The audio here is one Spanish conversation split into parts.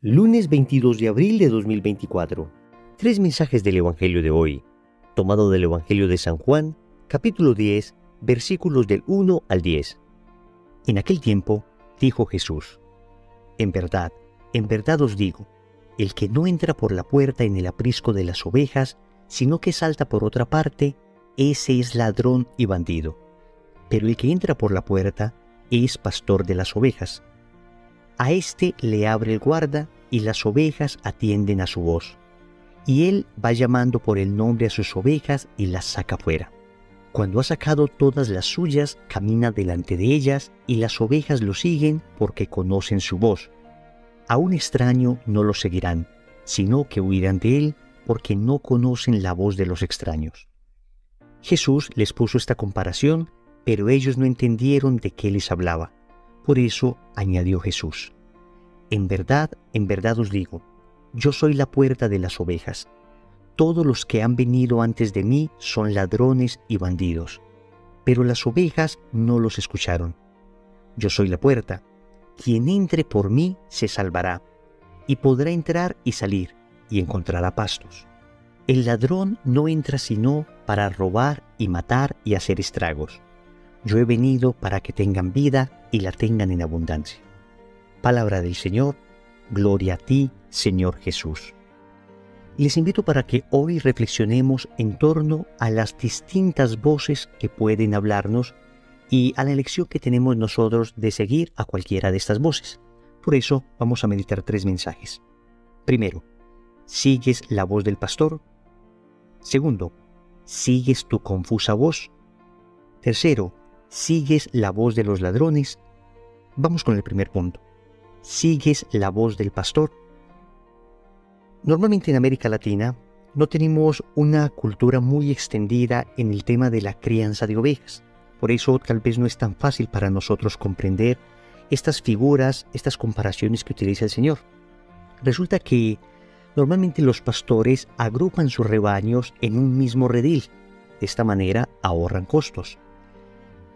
Lunes 22 de abril de 2024. Tres mensajes del Evangelio de hoy, tomado del Evangelio de San Juan, capítulo 10, versículos del 1 al 10. En aquel tiempo, dijo Jesús: en verdad os digo, el que no entra por la puerta en el aprisco de las ovejas, sino que salta por otra parte, ese es ladrón y bandido. Pero el que entra por la puerta es pastor de las ovejas. A éste le abre el guarda, y las ovejas atienden a su voz. Y él va llamando por el nombre a sus ovejas y las saca fuera. Cuando ha sacado todas las suyas, camina delante de ellas, y las ovejas lo siguen porque conocen su voz. A un extraño no lo seguirán, sino que huirán de él porque no conocen la voz de los extraños. Jesús les puso esta comparación, pero ellos no entendieron de qué les hablaba. Por eso añadió Jesús: en verdad os digo, yo soy la puerta de las ovejas. Todos los que han venido antes de mí son ladrones y bandidos, pero las ovejas no los escucharon. Yo soy la puerta. Quien entre por mí se salvará, y podrá entrar y salir, y encontrará pastos. El ladrón no entra sino para robar y matar y hacer estragos. Yo he venido para que tengan vida y la tengan en abundancia. Palabra del Señor, gloria a ti, Señor Jesús. Les invito para que hoy reflexionemos en torno a las distintas voces que pueden hablarnos y a la elección que tenemos nosotros de seguir a cualquiera de estas voces. Por eso vamos a meditar tres mensajes. Primero, ¿sigues la voz del pastor? Segundo, ¿sigues tu confusa voz? Tercero, ¿sigues la voz de los ladrones? Vamos con el primer punto. ¿Sigues la voz del pastor? Normalmente en América Latina no tenemos una cultura muy extendida en el tema de la crianza de ovejas. Por eso tal vez no es tan fácil para nosotros comprender estas figuras, estas comparaciones que utiliza el Señor. Resulta que normalmente los pastores agrupan sus rebaños en un mismo redil. De esta manera ahorran costos.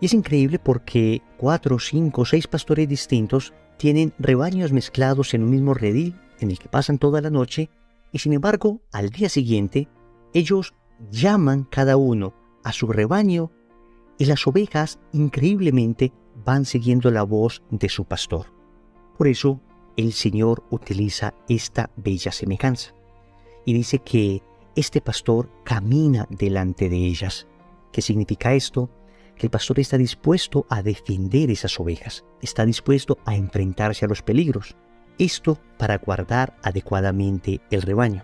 Y es increíble porque 4, 5, 6 pastores distintos tienen rebaños mezclados en un mismo redil en el que pasan toda la noche, y sin embargo, al día siguiente, ellos llaman cada uno a su rebaño y las ovejas increíblemente van siguiendo la voz de su pastor. Por eso, el Señor utiliza esta bella semejanza y dice que este pastor camina delante de ellas. ¿Qué significa esto? Que el pastor está dispuesto a defender esas ovejas, está dispuesto a enfrentarse a los peligros. Esto para guardar adecuadamente el rebaño.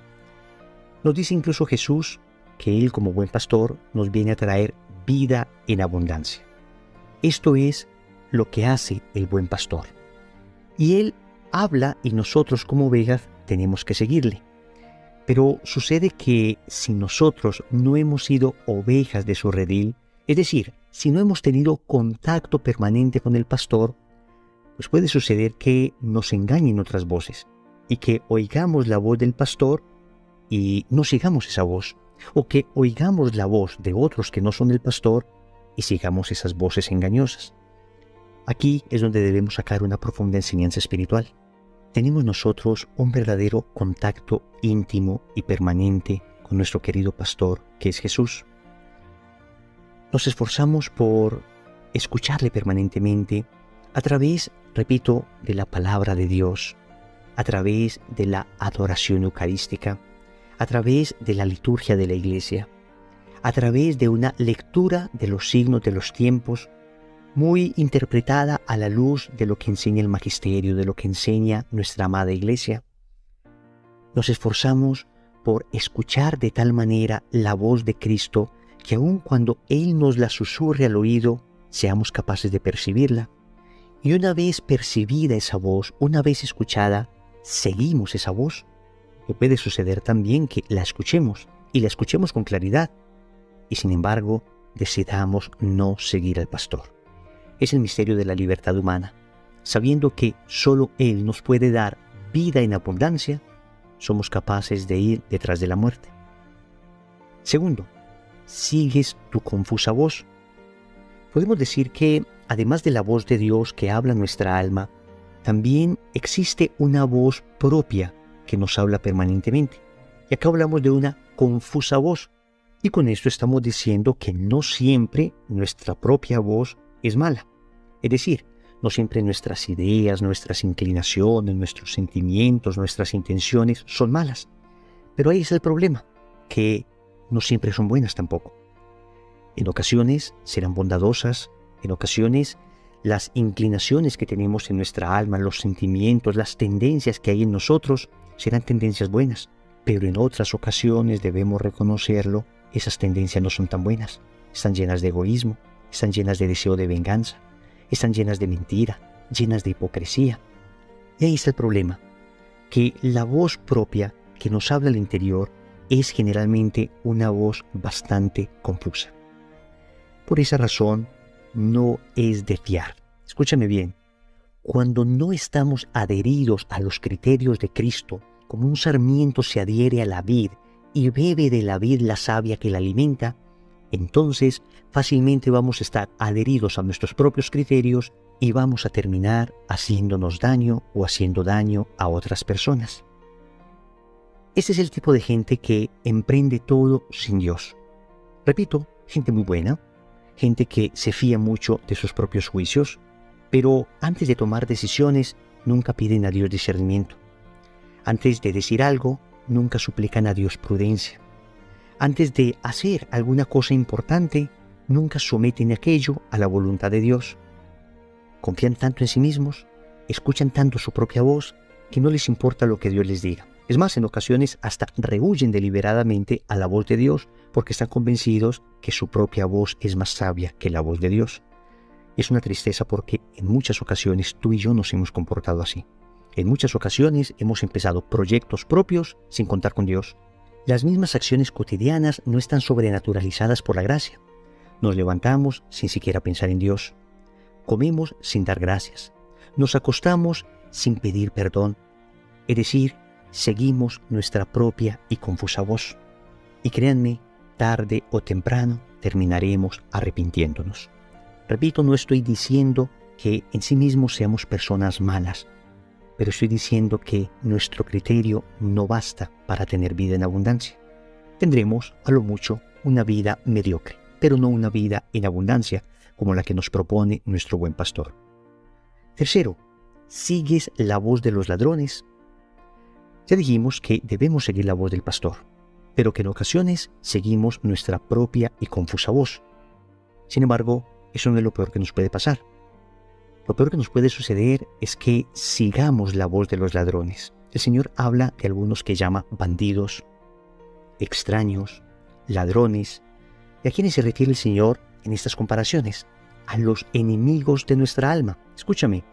Nos dice incluso Jesús que Él, como buen pastor, nos viene a traer vida en abundancia. Esto es lo que hace el buen pastor. Y Él habla y nosotros como ovejas tenemos que seguirle. Pero sucede que si nosotros no hemos sido ovejas de su redil, es decir, si no hemos tenido contacto permanente con el pastor, pues puede suceder que nos engañen otras voces y que oigamos la voz del pastor y no sigamos esa voz, o que oigamos la voz de otros que no son el pastor y sigamos esas voces engañosas. Aquí es donde debemos sacar una profunda enseñanza espiritual. Tenemos nosotros un verdadero contacto íntimo y permanente con nuestro querido pastor, que es Jesús. Nos esforzamos por escucharle permanentemente a través, repito, de la palabra de Dios, a través de la adoración eucarística, a través de la liturgia de la Iglesia, a través de una lectura de los signos de los tiempos, muy interpretada a la luz de lo que enseña el magisterio, de lo que enseña nuestra amada Iglesia. Nos esforzamos por escuchar de tal manera la voz de Cristo que aun cuando Él nos la susurre al oído, seamos capaces de percibirla. Y una vez percibida esa voz, una vez escuchada, seguimos esa voz. Que puede suceder también que la escuchemos, y la escuchemos con claridad, y sin embargo, decidamos no seguir al pastor. Es el misterio de la libertad humana. Sabiendo que solo Él nos puede dar vida en abundancia, somos capaces de ir detrás de la muerte. Segundo, ¿sigues tu confusa voz? Podemos decir que, además de la voz de Dios que habla en nuestra alma, también existe una voz propia que nos habla permanentemente. Y acá hablamos de una confusa voz. Y con esto estamos diciendo que no siempre nuestra propia voz es mala. Es decir, no siempre nuestras ideas, nuestras inclinaciones, nuestros sentimientos, nuestras intenciones son malas. Pero ahí es el problema, que no siempre son buenas tampoco. En ocasiones serán bondadosas, en ocasiones las inclinaciones que tenemos en nuestra alma, los sentimientos, las tendencias que hay en nosotros serán tendencias buenas. Pero en otras ocasiones debemos reconocerlo, esas tendencias no son tan buenas. Están llenas de egoísmo, están llenas de deseo de venganza, están llenas de mentira, llenas de hipocresía. Y ahí está el problema, que la voz propia que nos habla al interior es generalmente una voz bastante confusa. Por esa razón, no es de fiar. Escúchame bien, cuando no estamos adheridos a los criterios de Cristo, como un sarmiento se adhiere a la vid y bebe de la vid la savia que la alimenta, entonces fácilmente vamos a estar adheridos a nuestros propios criterios y vamos a terminar haciéndonos daño o haciendo daño a otras personas. Este es el tipo de gente que emprende todo sin Dios. Repito, gente muy buena, gente que se fía mucho de sus propios juicios, pero antes de tomar decisiones nunca piden a Dios discernimiento. Antes de decir algo, nunca suplican a Dios prudencia. Antes de hacer alguna cosa importante, nunca someten aquello a la voluntad de Dios. Confían tanto en sí mismos, escuchan tanto su propia voz, que no les importa lo que Dios les diga. Es más, en ocasiones hasta rehuyen deliberadamente a la voz de Dios porque están convencidos que su propia voz es más sabia que la voz de Dios. Es una tristeza porque en muchas ocasiones tú y yo nos hemos comportado así. En muchas ocasiones hemos empezado proyectos propios sin contar con Dios. Las mismas acciones cotidianas no están sobrenaturalizadas por la gracia. Nos levantamos sin siquiera pensar en Dios. Comemos sin dar gracias. Nos acostamos sin pedir perdón. Es decir, seguimos nuestra propia y confusa voz. Y créanme, tarde o temprano terminaremos arrepintiéndonos. Repito, no estoy diciendo que en sí mismos seamos personas malas, pero estoy diciendo que nuestro criterio no basta para tener vida en abundancia. Tendremos, a lo mucho, una vida mediocre, pero no una vida en abundancia como la que nos propone nuestro buen pastor. Tercero, ¿sigues la voz de los ladrones? Ya dijimos que debemos seguir la voz del pastor, pero que en ocasiones seguimos nuestra propia y confusa voz. Sin embargo, eso no es lo peor que nos puede pasar. Lo peor que nos puede suceder es que sigamos la voz de los ladrones. El Señor habla de algunos que llama bandidos, extraños, ladrones. ¿Y a quiénes se refiere el Señor en estas comparaciones? A los enemigos de nuestra alma. Escúchame,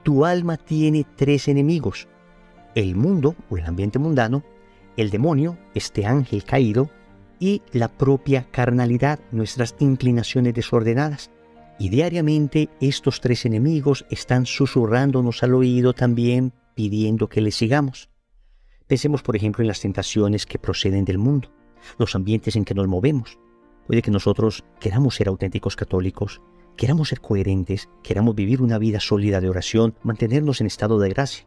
tu alma tiene 3 enemigos. El mundo o el ambiente mundano, el demonio, este ángel caído, y la propia carnalidad, nuestras inclinaciones desordenadas. Y diariamente estos 3 enemigos están susurrándonos al oído también, pidiendo que les sigamos. Pensemos, por ejemplo, en las tentaciones que proceden del mundo, los ambientes en que nos movemos. Puede que nosotros queramos ser auténticos católicos, queramos ser coherentes, queramos vivir una vida sólida de oración, mantenernos en estado de gracia.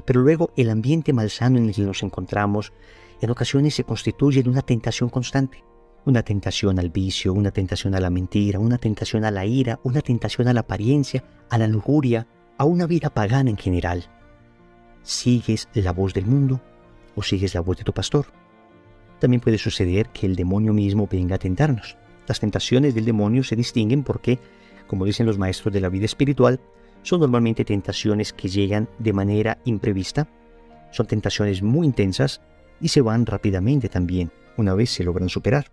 Pero luego el ambiente malsano en el que nos encontramos en ocasiones se constituye en una tentación constante. Una tentación al vicio, una tentación a la mentira, una tentación a la ira, una tentación a la apariencia, a la lujuria, a una vida pagana en general. ¿Sigues la voz del mundo o sigues la voz de tu pastor? También puede suceder que el demonio mismo venga a tentarnos. Las tentaciones del demonio se distinguen porque, como dicen los maestros de la vida espiritual, son normalmente tentaciones que llegan de manera imprevista, son tentaciones muy intensas y se van rápidamente también, una vez se logran superar.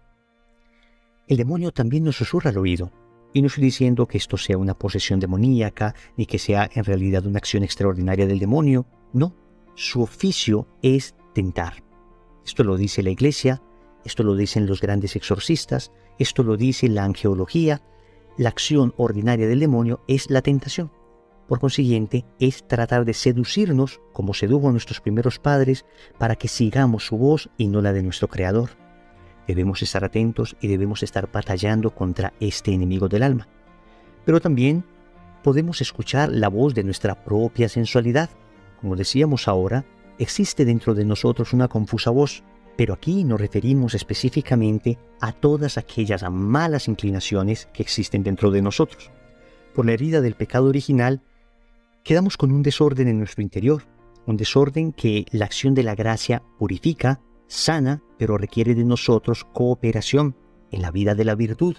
El demonio también nos susurra al oído, y no estoy diciendo que esto sea una posesión demoníaca, ni que sea en realidad una acción extraordinaria del demonio, no, su oficio es tentar. Esto lo dice la Iglesia, esto lo dicen los grandes exorcistas, esto lo dice la angeología. La acción ordinaria del demonio es la tentación. Por consiguiente, es tratar de seducirnos, como sedujo a nuestros primeros padres, para que sigamos su voz y no la de nuestro Creador. Debemos estar atentos y debemos estar batallando contra este enemigo del alma. Pero también podemos escuchar la voz de nuestra propia sensualidad. Como decíamos ahora, existe dentro de nosotros una confusa voz, pero aquí nos referimos específicamente a todas aquellas malas inclinaciones que existen dentro de nosotros. Por la herida del pecado original, quedamos con un desorden en nuestro interior, un desorden que la acción de la gracia purifica, sana, pero requiere de nosotros cooperación en la vida de la virtud.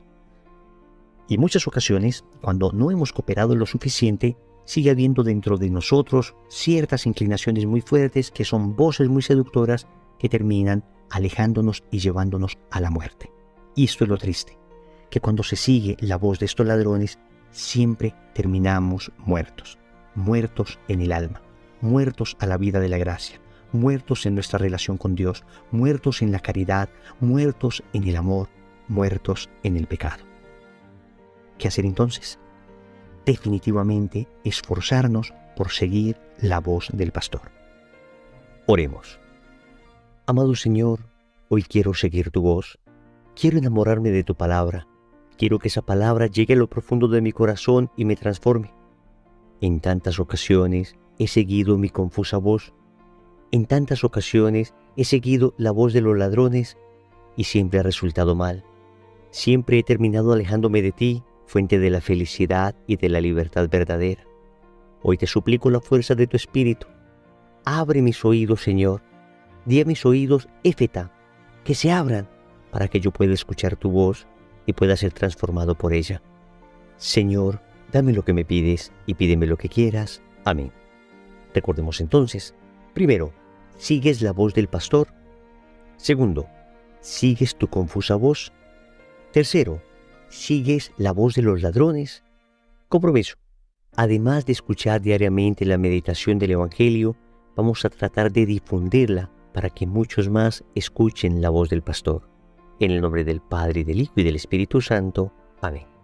Y en muchas ocasiones, cuando no hemos cooperado lo suficiente, sigue habiendo dentro de nosotros ciertas inclinaciones muy fuertes que son voces muy seductoras que terminan alejándonos y llevándonos a la muerte. Y esto es lo triste, que cuando se sigue la voz de estos ladrones, siempre terminamos muertos, muertos en el alma, muertos a la vida de la gracia, muertos en nuestra relación con Dios, muertos en la caridad, muertos en el amor, muertos en el pecado. ¿Qué hacer entonces? Definitivamente esforzarnos por seguir la voz del pastor. Oremos. Amado Señor, hoy quiero seguir tu voz. Quiero enamorarme de tu palabra. Quiero que esa palabra llegue a lo profundo de mi corazón y me transforme. En tantas ocasiones he seguido mi confusa voz. En tantas ocasiones he seguido la voz de los ladrones y siempre ha resultado mal. Siempre he terminado alejándome de ti, fuente de la felicidad y de la libertad verdadera. Hoy te suplico la fuerza de tu Espíritu. Abre mis oídos, Señor. Di a mis oídos, éfeta, que se abran para que yo pueda escuchar tu voz y pueda ser transformado por ella. Señor, dame lo que me pides y pídeme lo que quieras. Amén. Recordemos entonces, primero, sigues la voz del pastor. Segundo, sigues tu confusa voz. Tercero, sigues la voz de los ladrones. Compromiso. Además de escuchar diariamente la meditación del Evangelio, vamos a tratar de difundirla para que muchos más escuchen la voz del pastor. En el nombre del Padre, y del Hijo y del Espíritu Santo. Amén.